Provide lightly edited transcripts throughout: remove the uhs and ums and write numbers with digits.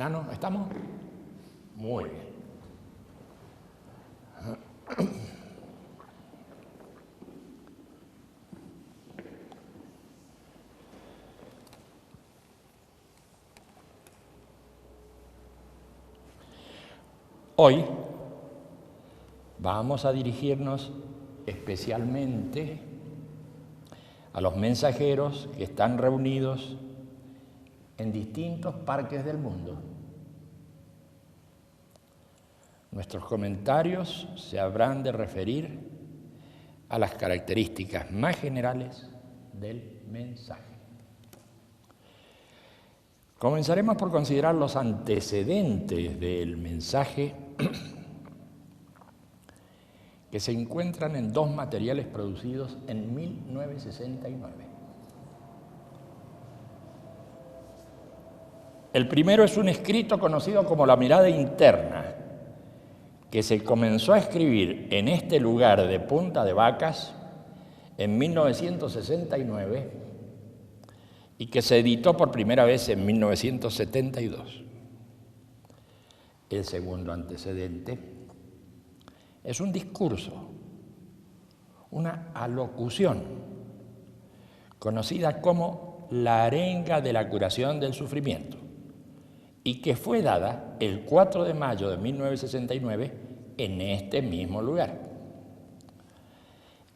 Nano, ¿estamos? Muy bien. Hoy vamos a dirigirnos especialmente a los mensajeros que están reunidos en distintos parques del mundo. Nuestros comentarios se habrán de referir a las características más generales del mensaje. Comenzaremos por considerar los antecedentes del mensaje que se encuentran en dos materiales producidos en 1969. El primero es un escrito conocido como La mirada interna, que se comenzó a escribir en este lugar de Punta de Vacas en 1969 y que se editó por primera vez en 1972. El segundo antecedente es un discurso, una alocución, conocida como la arenga de la curación del sufrimiento, y que fue dada el 4 de mayo de 1969 en este mismo lugar.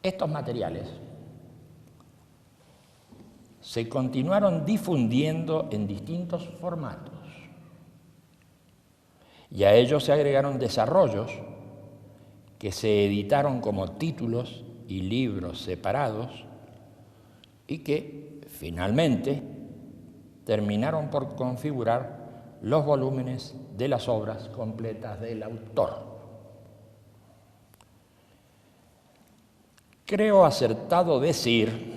Estos materiales se continuaron difundiendo en distintos formatos y a ellos se agregaron desarrollos que se editaron como títulos y libros separados y que finalmente terminaron por configurar los volúmenes de las obras completas del autor. Creo acertado decir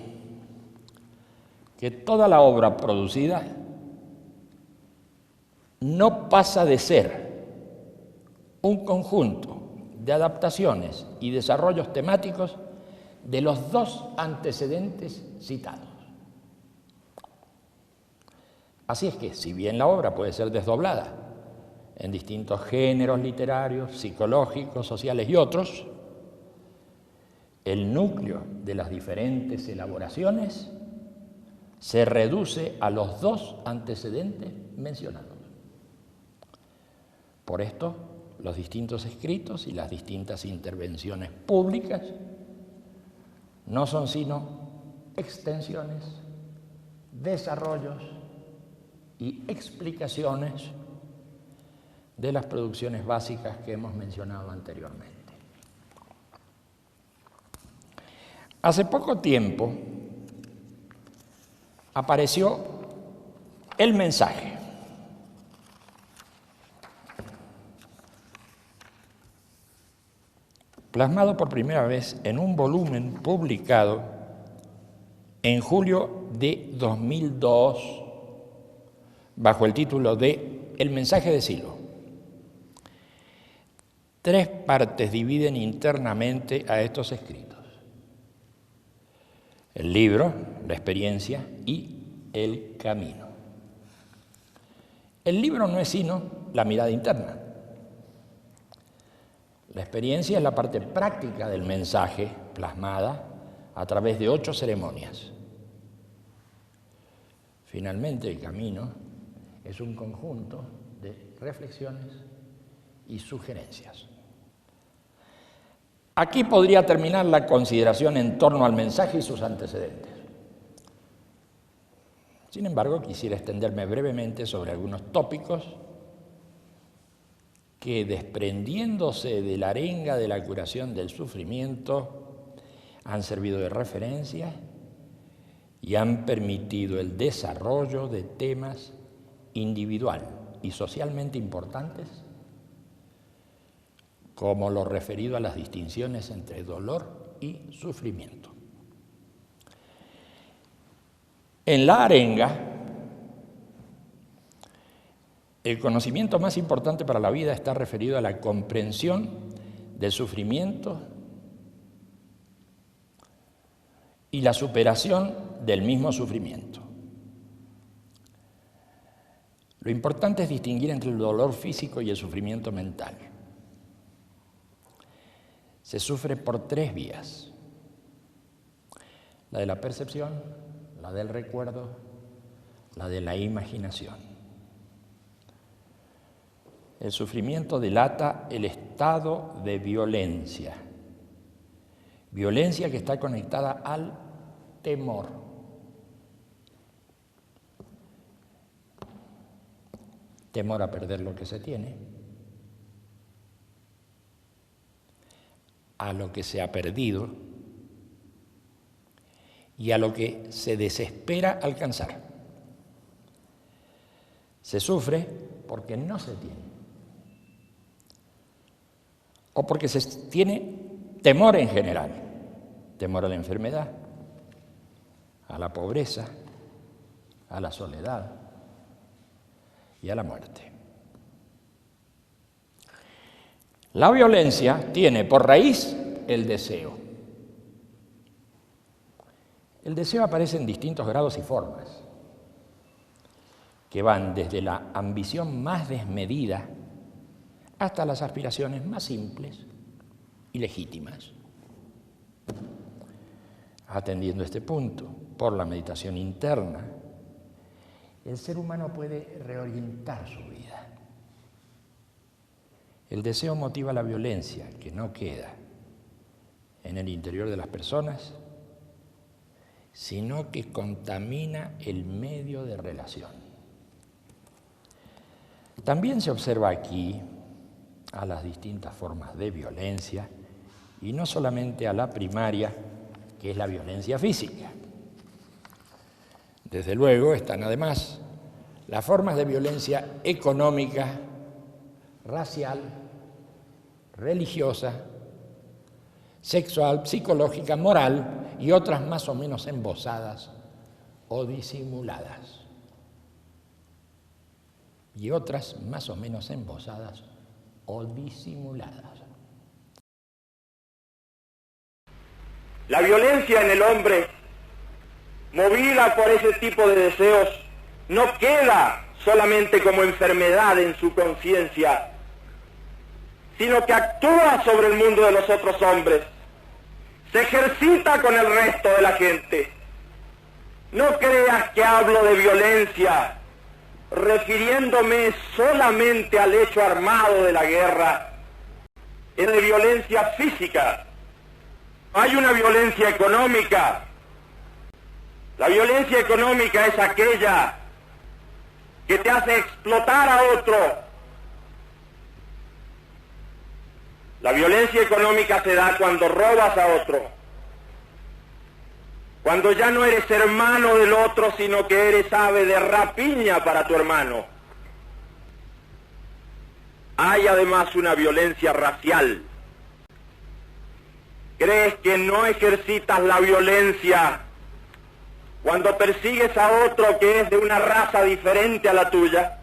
que toda la obra producida no pasa de ser un conjunto de adaptaciones y desarrollos temáticos de los dos antecedentes citados. Así es que, si bien la obra puede ser desdoblada en distintos géneros literarios, psicológicos, sociales y otros, el núcleo de las diferentes elaboraciones se reduce a los dos antecedentes mencionados. Por esto, los distintos escritos y las distintas intervenciones públicas no son sino extensiones, desarrollos y explicaciones de las producciones básicas que hemos mencionado anteriormente. Hace poco tiempo apareció el mensaje. Plasmado por primera vez en un volumen publicado en julio de 2002 bajo el título de El mensaje de Silo. 3 partes dividen internamente a estos escritos: el libro, la experiencia y el camino. El libro no es sino la mirada interna. La experiencia es la parte práctica del mensaje plasmada a través de 8 ceremonias. Finalmente, el camino es un conjunto de reflexiones y sugerencias. Aquí podría terminar la consideración en torno al mensaje y sus antecedentes. Sin embargo, quisiera extenderme brevemente sobre algunos tópicos que, desprendiéndose de la arenga de la curación del sufrimiento, han servido de referencia y han permitido el desarrollo de temas individual y socialmente importantes, como lo referido a las distinciones entre dolor y sufrimiento. En la arenga, el conocimiento más importante para la vida está referido a la comprensión del sufrimiento y la superación del mismo sufrimiento. Lo importante es distinguir entre el dolor físico y el sufrimiento mental. Se sufre por 3 vías: la de la percepción, la del recuerdo, la de la imaginación. El sufrimiento delata el estado de violencia, violencia que está conectada al temor. Temor a perder lo que se tiene, a lo que se ha perdido y a lo que se desespera alcanzar. Se sufre porque no se tiene, o porque se tiene temor en general, temor a la enfermedad, a la pobreza, a la soledad y a la muerte. La violencia tiene por raíz el deseo. El deseo aparece en distintos grados y formas, que van desde la ambición más desmedida hasta las aspiraciones más simples y legítimas. Atendiendo este punto, por la meditación interna, el ser humano puede reorientar su vida. El deseo motiva la violencia, que no queda en el interior de las personas, sino que contamina el medio de relación. También se observa aquí a las distintas formas de violencia, y no solamente a la primaria, que es la violencia física. Desde luego están además las formas de violencia económica, racial, religiosa, sexual, psicológica, moral y otras más o menos embozadas o disimuladas. Y otras más o menos embozadas o disimuladas. La violencia en el hombre, movida por ese tipo de deseos, no queda solamente como enfermedad en su conciencia, sino que actúa sobre el mundo de los otros hombres, se ejercita con el resto de la gente. No creas que hablo de violencia refiriéndome solamente al hecho armado de la guerra. Es de violencia física. Hay una violencia económica. La violencia económica es aquella que te hace explotar a otro. La violencia económica se da cuando robas a otro, cuando ya no eres hermano del otro, sino que eres ave de rapiña para tu hermano. Hay además una violencia racial. ¿Crees que no ejercitas la violencia cuando persigues a otro que es de una raza diferente a la tuya?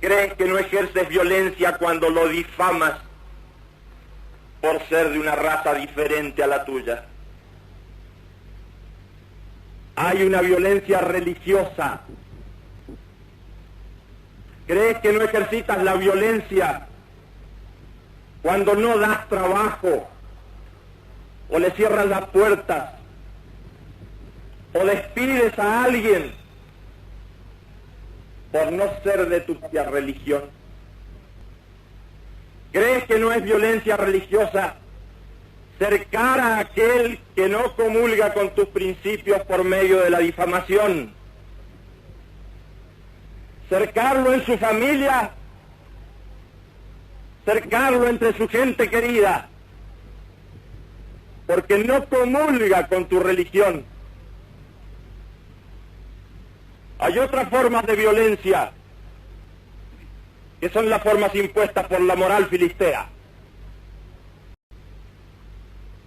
¿Crees que no ejerces violencia cuando lo difamas por ser de una raza diferente a la tuya? Hay una violencia religiosa. ¿Crees que no ejercitas la violencia cuando no das trabajo, o le cierras las puertas, o despides a alguien por no ser de tu propia religión? ¿Crees que no es violencia religiosa cercar a aquel que no comulga con tus principios por medio de la difamación? Cercarlo en su familia, cercarlo entre su gente querida, porque no comulga con tu religión. Hay otras formas de violencia, que son las formas impuestas por la moral filistea.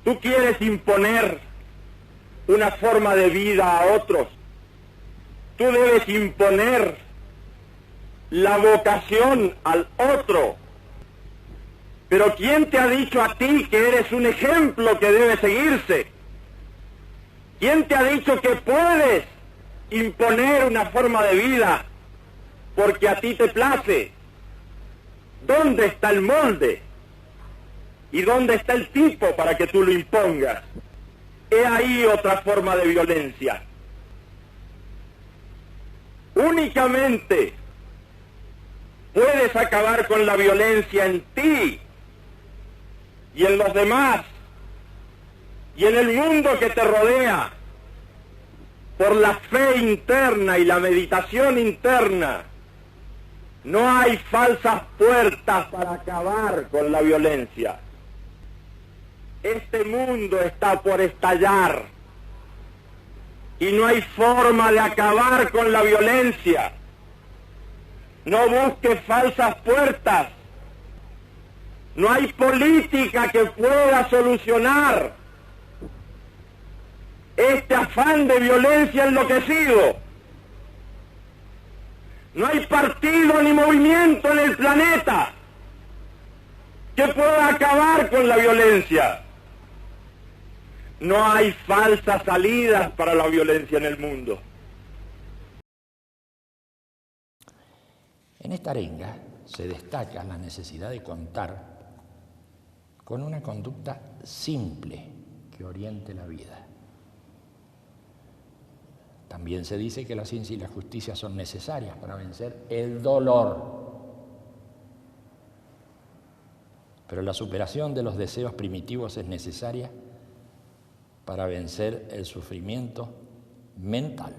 Tú quieres imponer una forma de vida a otros. Tú debes imponer la vocación al otro. Pero ¿quién te ha dicho a ti que eres un ejemplo que debe seguirse? ¿Quién te ha dicho que puedes imponer una forma de vida porque a ti te place? ¿Dónde está el molde? ¿Y dónde está el tipo para que tú lo impongas? He ahí otra forma de violencia. Únicamente puedes acabar con la violencia en ti y en los demás y en el mundo que te rodea por la fe interna y la meditación interna. No hay falsas puertas para acabar con la violencia. Este mundo está por estallar y no hay forma de acabar con la violencia. No busques falsas puertas. No hay política que pueda solucionar este afán de violencia enloquecido. No hay partido ni movimiento en el planeta que pueda acabar con la violencia. No hay falsas salidas para la violencia en el mundo. En esta arenga se destaca la necesidad de contar con una conducta simple que oriente la vida. También se dice que la ciencia y la justicia son necesarias para vencer el dolor. Pero la superación de los deseos primitivos es necesaria para vencer el sufrimiento mental.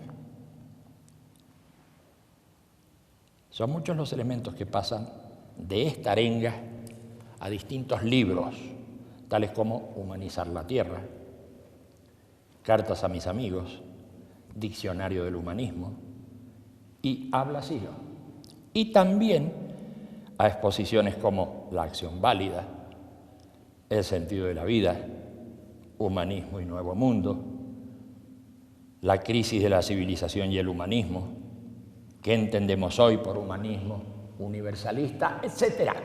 Son muchos los elementos que pasan de esta arenga a distintos libros, tales como Humanizar la Tierra, Cartas a mis amigos, Diccionario del Humanismo y Habla Siglo. Y también a exposiciones como La acción válida, El sentido de la vida, Humanismo y Nuevo Mundo, La crisis de la civilización y el humanismo, ¿Qué entendemos hoy por humanismo universalista?, etcétera.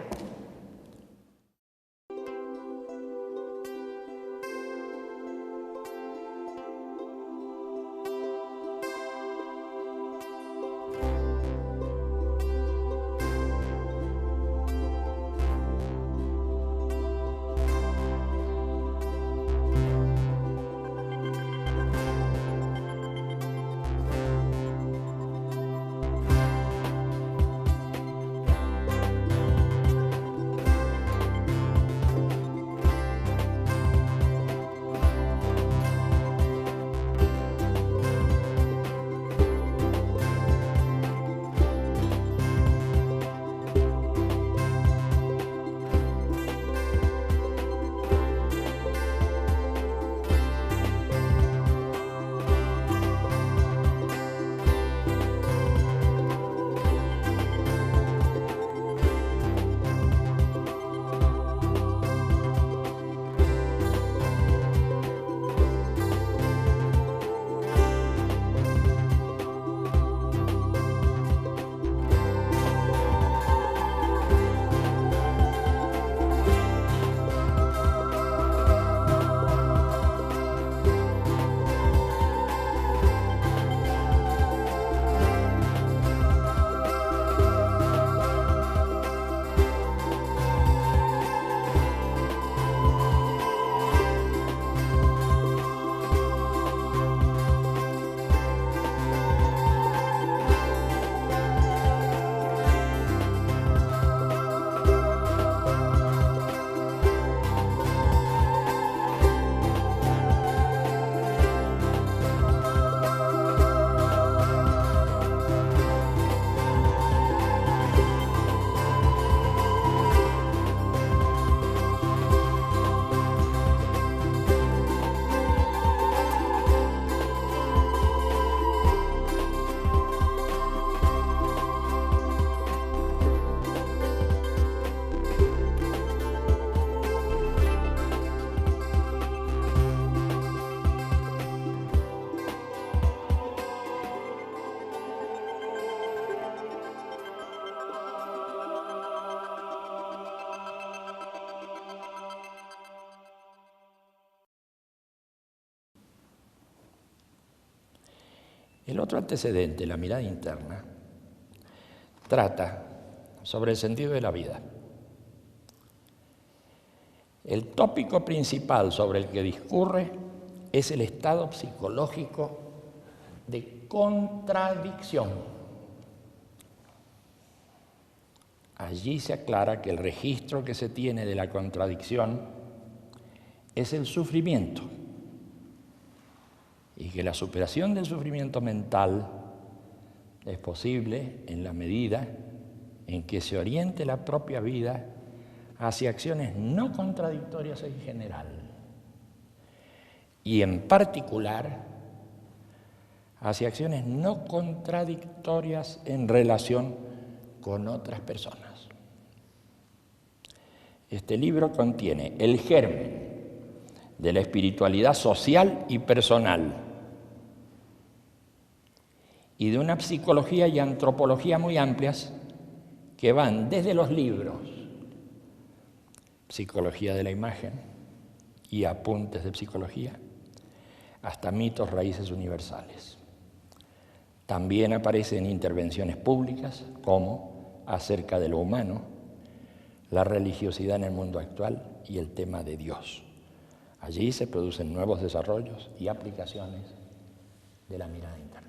El otro antecedente, la mirada interna, trata sobre el sentido de la vida. El tópico principal sobre el que discurre es el estado psicológico de contradicción. Allí se aclara que el registro que se tiene de la contradicción es el sufrimiento y que la superación del sufrimiento mental es posible en la medida en que se oriente la propia vida hacia acciones no contradictorias en general y en particular hacia acciones no contradictorias en relación con otras personas. Este libro contiene el germen de la espiritualidad social y personal y de una psicología y antropología muy amplias que van desde los libros Psicología de la Imagen y Apuntes de Psicología hasta Mitos, Raíces Universales. También aparecen intervenciones públicas como Acerca de lo humano, la religiosidad en el mundo actual y el tema de Dios. Allí se producen nuevos desarrollos y aplicaciones de la mirada interna.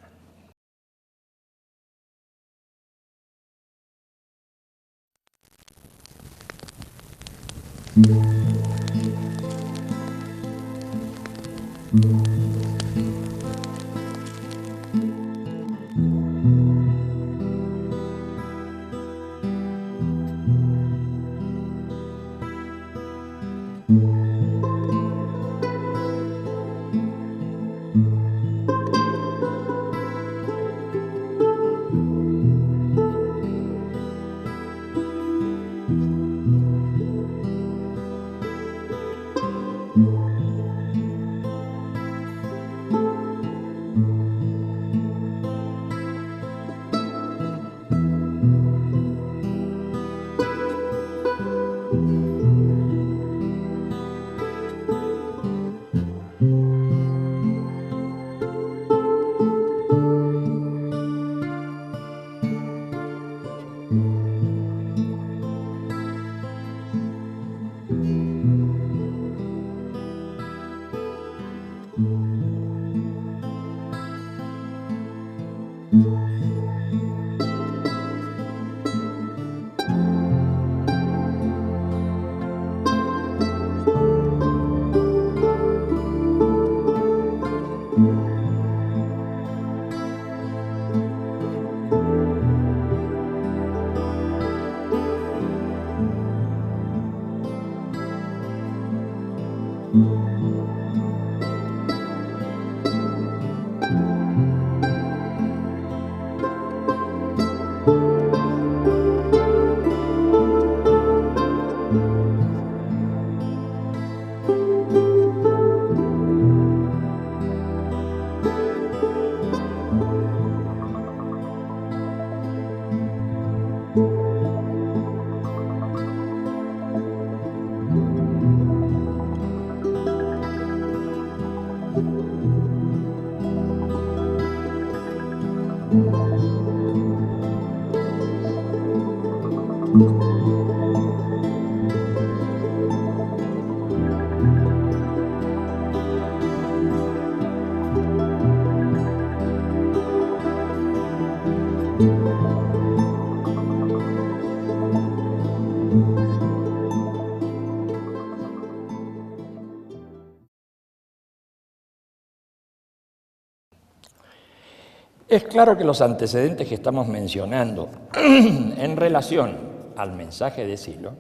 Es claro que los antecedentes que estamos mencionando en relación al mensaje de Silo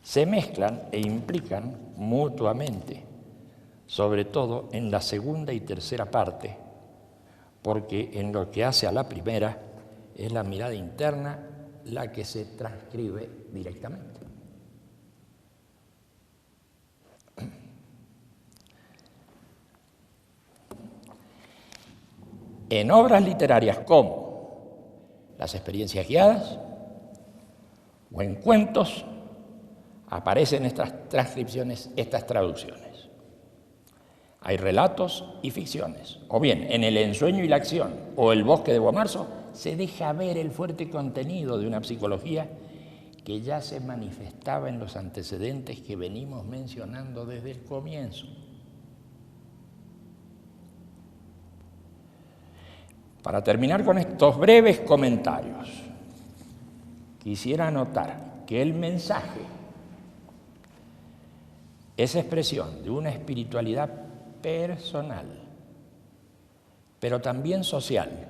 se mezclan e implican mutuamente, sobre todo en la segunda y tercera parte, porque en lo que hace a la primera es la mirada interna la que se transcribe directamente. En obras literarias como las experiencias guiadas o en cuentos aparecen estas transcripciones, estas traducciones. Hay relatos y ficciones. O bien, en El ensueño y la acción o El bosque de Bomarzo se deja ver el fuerte contenido de una psicología que ya se manifestaba en los antecedentes que venimos mencionando desde el comienzo. Para terminar con estos breves comentarios, quisiera anotar que el mensaje es expresión de una espiritualidad personal, pero también social,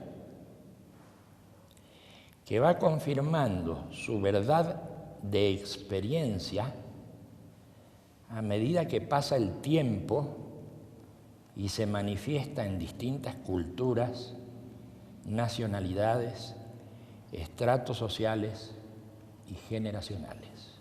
que va confirmando su verdad de experiencia a medida que pasa el tiempo y se manifiesta en distintas culturas, nacionalidades, estratos sociales y generacionales.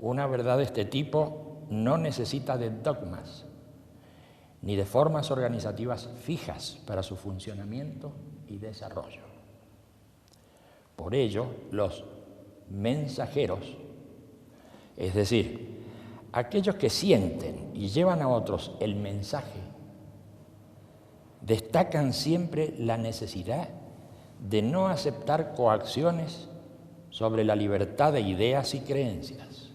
Una verdad de este tipo no necesita de dogmas ni de formas organizativas fijas para su funcionamiento y desarrollo. Por ello, los mensajeros, es decir, aquellos que sienten y llevan a otros el mensaje, destacan siempre la necesidad de no aceptar coacciones sobre la libertad de ideas y creencias,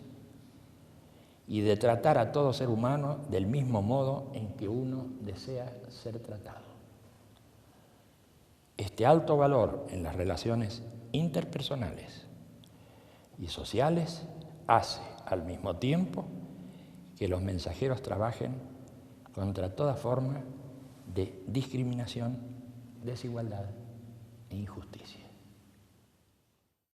y de tratar a todo ser humano del mismo modo en que uno desea ser tratado. Este alto valor en las relaciones interpersonales y sociales hace al mismo tiempo que los mensajeros trabajen contra toda forma de discriminación, desigualdad e injusticia.